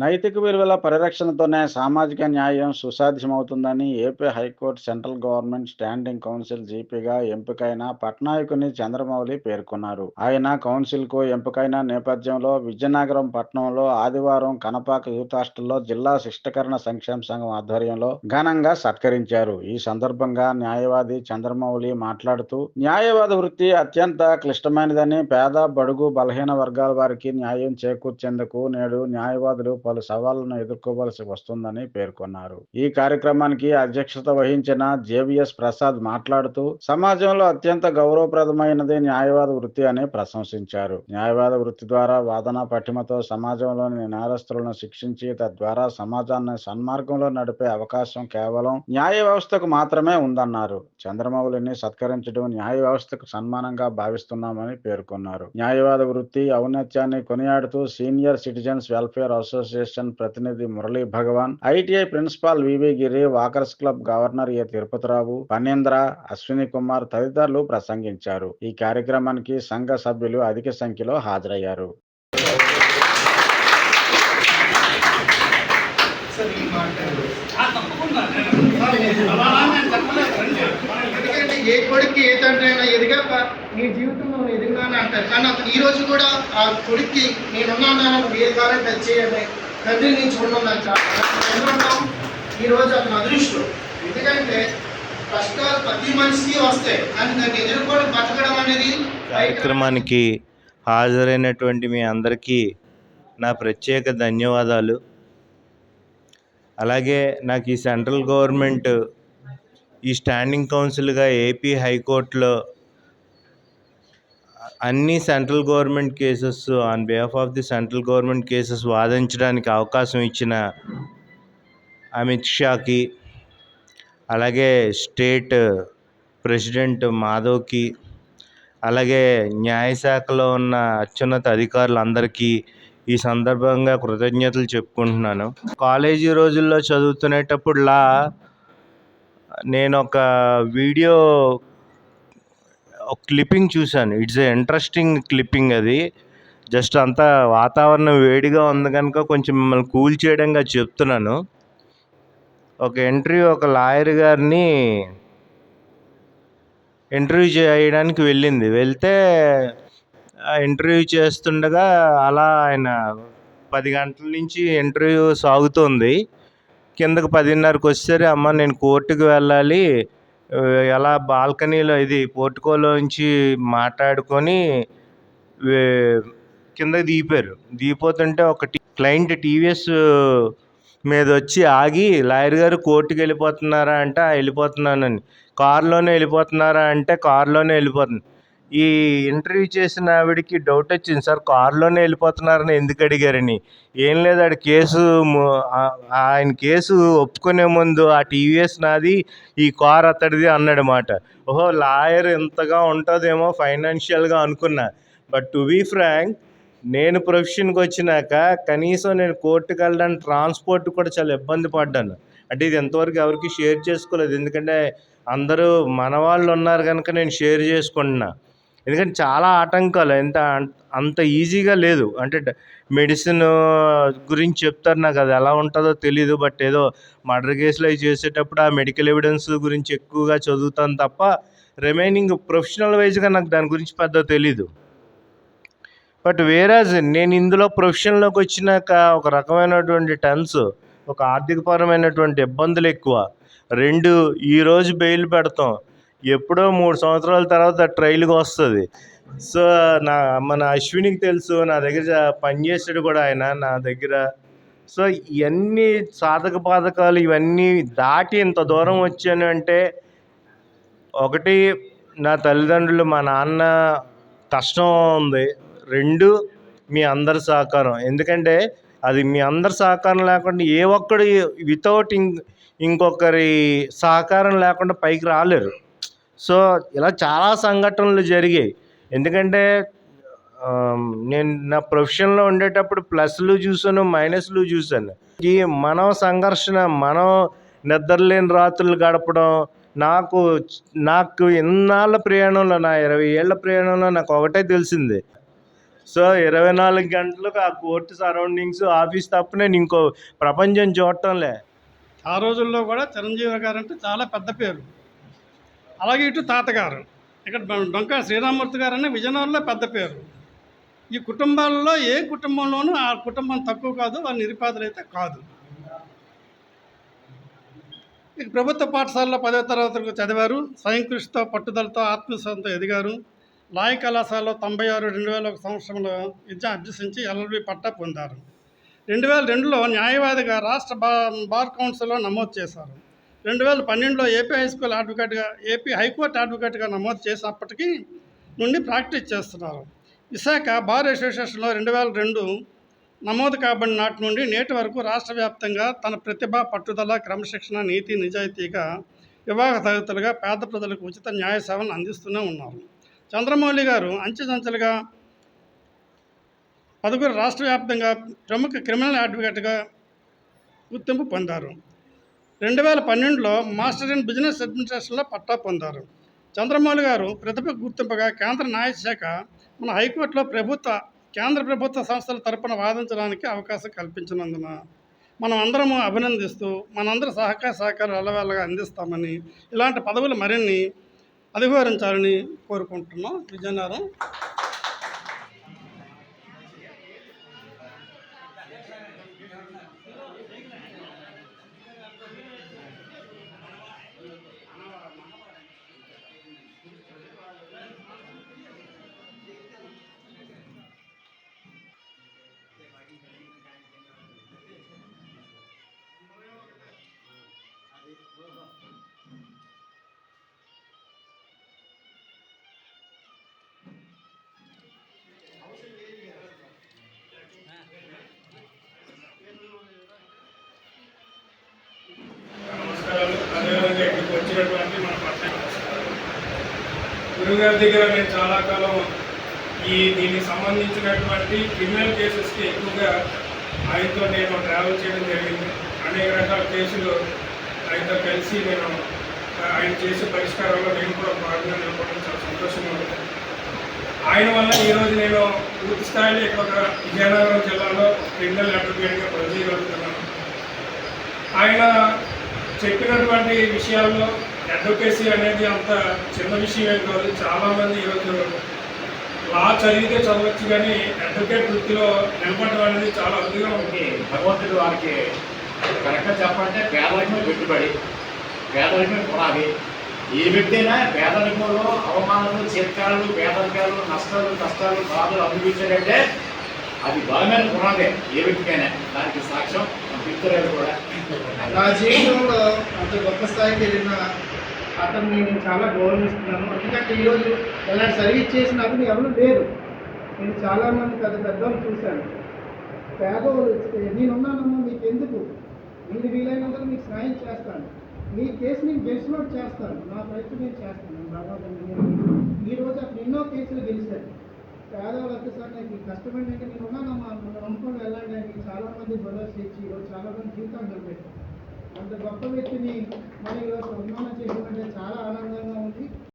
నైతిక విలువల పరిరక్షణతోనే సామాజిక న్యాయం సుసాధ్యమవుతుందని AP high court central government standing council జీపీగా ఎంపికైన పట్నాయకుని చంద్రమౌళి పేర్కొన్నారు. ఆయన కౌన్సిల్కు ఎంపికైన నేపథ్యంలో విజయనగరం పట్టణంలో ఆదివారం కనపాక యూత్ హాస్టల్లో జిల్లా శిష్టకరణ సంక్షేమ సంఘం ఆధ్వర్యంలో ఘనంగా సత్కరించారు. ఈ సందర్భంగా న్యాయవాది చంద్రమౌళి మాట్లాడుతూ, న్యాయవాద వృత్తి అత్యంత క్లిష్టమైనదని, పేద బడుగు బలహీన వర్గాల వారికి న్యాయం చేకూర్చేందుకు నేడు న్యాయవాదులు పలు సవాళ్లను ఎదుర్కోవలసి వస్తుందని పేర్కొన్నారు. ఈ కార్యక్రమానికి అధ్యక్షత వహించిన జేవిఎస్ ప్రసాద్ మాట్లాడుతూ, సమాజంలో అత్యంత గౌరవప్రదమైనది న్యాయవాద వృత్తి అని ప్రశంసించారు. న్యాయవాద వృత్తి ద్వారా వాదన పటిమతో సమాజంలోని నేరస్తులను శిక్షించి తద్వారా సమాజాన్ని సన్మార్గంలో నడిపే అవకాశం కేవలం న్యాయ వ్యవస్థకు మాత్రమే ఉందన్నారు. చంద్రమౌళిని సత్కరించడం న్యాయ వ్యవస్థకు సన్మానంగా భావిస్తున్నామని పేర్కొన్నారు. న్యాయవాద వృత్తి ఔన్నత్యాన్ని కొనియాడుతూ సీనియర్ సిటిజన్స్ వెల్ఫేర్ అసోసియేషన్ ప్రతినిధి మురళీ భగవాన్, ఐటీఐ ప్రిన్సిపాల్ వివి గిరి, వాకర్స్ క్లబ్ గవర్నర్ ఏ తిరుపతిరావు, పనేంద్ర, అశ్విని కుమార్ తదితరులు ప్రసంగించారు. ఈ కార్యక్రమానికి సంఘ సభ్యులు అధిక సంఖ్యలో హాజరయ్యారు. ఎందుకంటే ఏ కొడుక్కి ఏ తండ్రి అయినా ఎదిగాక నీ జీవితంలో నువ్వు ఎదిగినాను అంటారు. కానీ అతను ఈ రోజు కూడా ఆ కొడుక్కి నేనున్నాను ఏ కాలం టచ్ చేయని తండ్రి నేను చూడడం నాకు చాలా ఈ రోజు అతను అదృష్టం. ఎందుకంటే కష్టాలు ప్రతి మనిషికి వస్తాయి, కానీ దాన్ని ఎదుర్కొని బతకడం అనేది. కార్యక్రమానికి హాజరైనటువంటి మీ అందరికీ నా ప్రత్యేక ధన్యవాదాలు. అలాగే నాకు ఈ సెంట్రల్ గవర్నమెంట్ ఈ స్టాండింగ్ కౌన్సిల్గా ఏపీ హైకోర్టులో అన్ని central government cases on behalf of the central government cases వాదించడానికి అవకాశం ఇచ్చిన అమిత్ షాకి, అలాగే స్టేట్ ప్రెసిడెంట్ మాధవ్కి, అలాగే న్యాయశాఖలో ఉన్న అత్యున్నత అధికారులందరికీ ఈ సందర్భంగా కృతజ్ఞతలు చెప్పుకుంటున్నాను. కాలేజీ రోజుల్లో చదువుతునేటప్పుడులా నేను ఒక వీడియో క్లిప్పింగ్ చూశాను. It's a interesting clipping. అది జస్ట్ అంతా వాతావరణం వేడిగా ఉంది కనుక కొంచెం మిమ్మల్ని కూల్ చేయడంగా చెప్తున్నాను. ఒక లాయర్ గారిని ఇంటర్వ్యూ చేయడానికి వెళ్తే ఇంటర్వ్యూ చేస్తుండగా అలా ఆయన 10 గంటల నుంచి ఇంటర్వ్యూ సాగుతుంది. కిందకు 10:30కి వచ్చేసరి, అమ్మ నేను కోర్టుకు వెళ్ళాలి, ఎలా బాల్కనీలో ఇది పోర్టుకోలోంచి మాట్లాడుకొని కిందకి దిగిపోయారు. దిగిపోతుంటే ఒక క్లయింట్ టీవీఎస్ మీద వచ్చి ఆగి, లాయర్ గారు కోర్టుకి వెళ్ళిపోతున్నారా అంటే వెళ్ళిపోతున్నానని, కారులోనే వెళ్ళిపోతున్నారా అంటే కారులోనే వెళ్ళిపోతుంది. ఈ ఇంటర్వ్యూ చేసిన ఆవిడికి డౌట్ వచ్చింది, సార్ కారులోనే వెళ్ళిపోతున్నారని ఎందుకు అడిగారని. ఏం లేదు, ఆయన కేసు ఒప్పుకునే ముందు ఆ టీవీఎస్ నాది, ఈ కార్ అతడిది అన్నాడనమాట. ఓహో, లాయర్ ఎంతగా ఉంటుందేమో ఫైనాన్షియల్గా అనుకున్నా. బట్ టు బీ ఫ్రాంక్, నేను ప్రొఫెషన్కి వచ్చినాక కనీసం నేను కోర్టుకు వెళ్ళడానికి ట్రాన్స్పోర్ట్ కూడా చాలా ఇబ్బంది పడ్డాను. అంటే ఇది ఎంతవరకు ఎవరికి షేర్ చేసుకోలేదు, ఎందుకంటే అందరూ మన వాళ్ళు ఉన్నారు కనుక నేను షేర్ చేసుకుంటున్నా. ఎందుకంటే చాలా ఆటంకాలు, అంత ఈజీగా లేదు. అంటే మెడిసిన్ గురించి చెప్తారు, నాకు అది ఎలా ఉంటుందో తెలీదు. బట్ ఏదో మర్డర్ కేసులు అవి చేసేటప్పుడు ఆ మెడికల్ ఎవిడెన్స్ గురించి ఎక్కువగా చదువుతాను తప్ప రిమైనింగ్ ప్రొఫెషనల్ వైజ్గా నాకు దాని గురించి పెద్ద తెలీదు. బట్ వేరాజ్ నేను ఇందులో ప్రొఫెషన్లోకి వచ్చినాక ఒక రకమైనటువంటి టెన్స్, ఒక ఆర్థికపరమైనటువంటి ఇబ్బందులు ఎక్కువ. 2, ఈరోజు బెయిల్ పెడతాం, ఎప్పుడో 3 సంవత్సరాల తర్వాత ట్రైల్కి వస్తుంది. సో మన అశ్వినికి తెలుసు, నా దగ్గర పనిచేసాడు కూడా ఆయన నా దగ్గర. సో ఇవన్నీ సాధక బాధకాలు ఇవన్నీ దాటి ఇంత దూరం వచ్చాను అంటే, ఒకటి నా తల్లిదండ్రులు, మా నాన్న కష్టం ఉంది. 2, మీ అందరి సహకారం. ఎందుకంటే అది మీ అందరి సహకారం లేకుండా ఏ ఒక్కడు వితౌట్ ఇంకొకరి సహకారం లేకుండా పైకి రాలేరు. సో ఇలా చాలా సంఘటనలు జరిగాయి. ఎందుకంటే నేను నా ప్రొఫెషన్లో ఉండేటప్పుడు ప్లస్లు చూసాను, మైనస్లు చూశాను. ఈ మనం సంఘర్షణ, మనం నిద్రలేని రాత్రులు గడపడం, నాకు ఎన్నాళ్ళ ప్రయాణంలో, నా 20 ఏళ్ల ప్రయాణంలో నాకు ఒకటే తెలిసింది, సో 24 గంటలకు ఆ కోర్టు సరౌండింగ్స్ ఆఫీస్ తప్ప నేను ఇంకో ప్రపంచం చూడటంలే. ఆ రోజుల్లో కూడా చిరంజీవి గారు అంటే చాలా పెద్ద పేరు. అలాగే ఇటు తాతగారు, ఇక్కడ డొంక శ్రీరామూర్తి గారు అనే విజయనగరంలో పెద్ద పేరు. ఈ కుటుంబాలలో ఏ కుటుంబంలోనూ ఆ కుటుంబం తక్కువ కాదు, వాళ్ళ నిరుపేదలు అయితే కాదు. ఇక ప్రభుత్వ పాఠశాలలో 10వ తరగతి వరకు చదివారు. స్వయం కృషితో పట్టుదలతో ఆత్మవిశ్వాసంతో ఎదిగారు. లాయ్ కళాశాలలో 96 2001 సంవత్సరంలో విద్య అభ్యసించి ఎల్ఎల్బి పట్టా పొందారు. 2002లో న్యాయవాదిగా రాష్ట్ర బార్ కౌన్సిల్లో నమోదు చేశారు. 2012లో ఏపీ హైకోర్టు అడ్వకేట్గా నమోదు చేసినప్పటికీ నుండి ప్రాక్టీస్ చేస్తున్నారు. విశాఖ బార్ అసోసియేషన్లో 2002 నమోదు కాబడిన నాటి నుండి నేటి వరకు రాష్ట్ర వ్యాప్తంగా తన ప్రతిభ, పట్టుదల, క్రమశిక్షణ, నీతి, నిజాయితీగా వివాహ తరగతులుగా పేద ప్రజలకు ఉచిత న్యాయ సేవలను అందిస్తూనే ఉన్నారు. చంద్రమౌళి గారు అంచెలంచెలుగా 10 రాష్ట్ర వ్యాప్తంగా ప్రముఖ క్రిమినల్ అడ్వకేట్గా గుర్తింపు పొందారు. 2012లో మాస్టర్ ఇన్ బిజినెస్ అడ్మినిస్ట్రేషన్లో పట్టా పొందారు. చంద్రమౌళి గారు ప్రతిభకు గుర్తింపుగా కేంద్ర న్యాయశాఖ మన హైకోర్టులో కేంద్ర ప్రభుత్వ సంస్థల తరపున వాదించడానికి అవకాశం కల్పించినందున మనం అందరము అభినందిస్తూ మనందరి సహకారాలు అల్లవేళగా అందిస్తామని, ఇలాంటి పదవులు మరిన్ని అధిగోరించాలని కోరుకుంటున్నాం. విజయనగరం. నమస్కారాలు. అదేవిధంగా ఇక్కడికి వచ్చినటువంటి మన పట్టణ గురుగారి దగ్గర నేను చాలా కాలం దీనికి సంబంధించినటువంటి క్రిమినల్ కేసెస్కి ఎక్కువగా ఆయనతో నేను ట్రావెల్ చేయడం జరిగింది. అనేక రకాల కేసులు ఆయనతో కలిసి ఆయన చేసే పరిష్కారంలో నేను కూడా భాగంగా నిలబడడం చాలా సంతోషంగా ఉంది. ఆయన వల్ల ఈరోజు నేను పూర్తి స్థాయిలో ఇక్కడ ఒక విజయనగరం జిల్లాలో క్రిమినల్ అడ్వకేట్గా పనిచేయగలుగుతున్నాను. ఆయన చెప్పినటువంటి విషయాల్లో అడ్వకేసీ అనేది అంత చిన్న విషయమే కాదు. చాలామంది ఈరోజు లా చదివితే చదవచ్చు, కానీ అడ్వకేట్ వృత్తిలో నిలబడడం అనేది చాలా అరుదుగా ఉంది. భగవంతుడు వారికి కరెక్ట్గా చెప్పాలంటే పేదరికమే పెట్టుబడి, పేదరికమే పునాది. ఏ వ్యక్తి అయినా పేదరికంలో అవమానాలు, చేత్కారాలు, పేదరికాలు, నష్టాలు, కష్టాలు, బాధలు అనుభవించాడంటే అది బలమైన పునాదే ఏ వ్యక్తికైనా. దానికి సాక్ష్యం పిక్చర్ కూడా. నా జీవితంలో అంత గొప్ప స్థాయికి వెళ్ళిన అతన్ని నేను చాలా గౌరవిస్తున్నాను. ఎందుకంటే ఈరోజు ఇలాంటి సర్వీస్ చేసిన అతను ఎవరు లేరు. నేను చాలామంది పెద్దవాళ్ళు చూశాను. పేదవాళ్ళు నేనున్నానమ్మా, మీకు ఎందుకు, మీరు వీలైనందుకు మీకు సాయం చేస్తాను, మీ కేసు నేను గెలిచినట్టు చేస్తాను, నా ప్రయత్నం నేను చేస్తాను. భగవంతుడు ఈరోజు అక్కడ ఎన్నో కేసులు గెలిచారు. పేదవాళ్ళకి సార్ నాకు కష్టపడి అంటే నేను ఉన్నానమ్మా, మనం నమ్ముకొని వెళ్ళండి అని చాలామంది భరోసా ఇచ్చి ఈరోజు చాలామంది జీవితాలు నిలబెట్టారు. అంత గొప్ప వ్యక్తిని మనం ఈరోజు సన్మానం చేయడం అంటే చాలా ఆనందంగా ఉంది.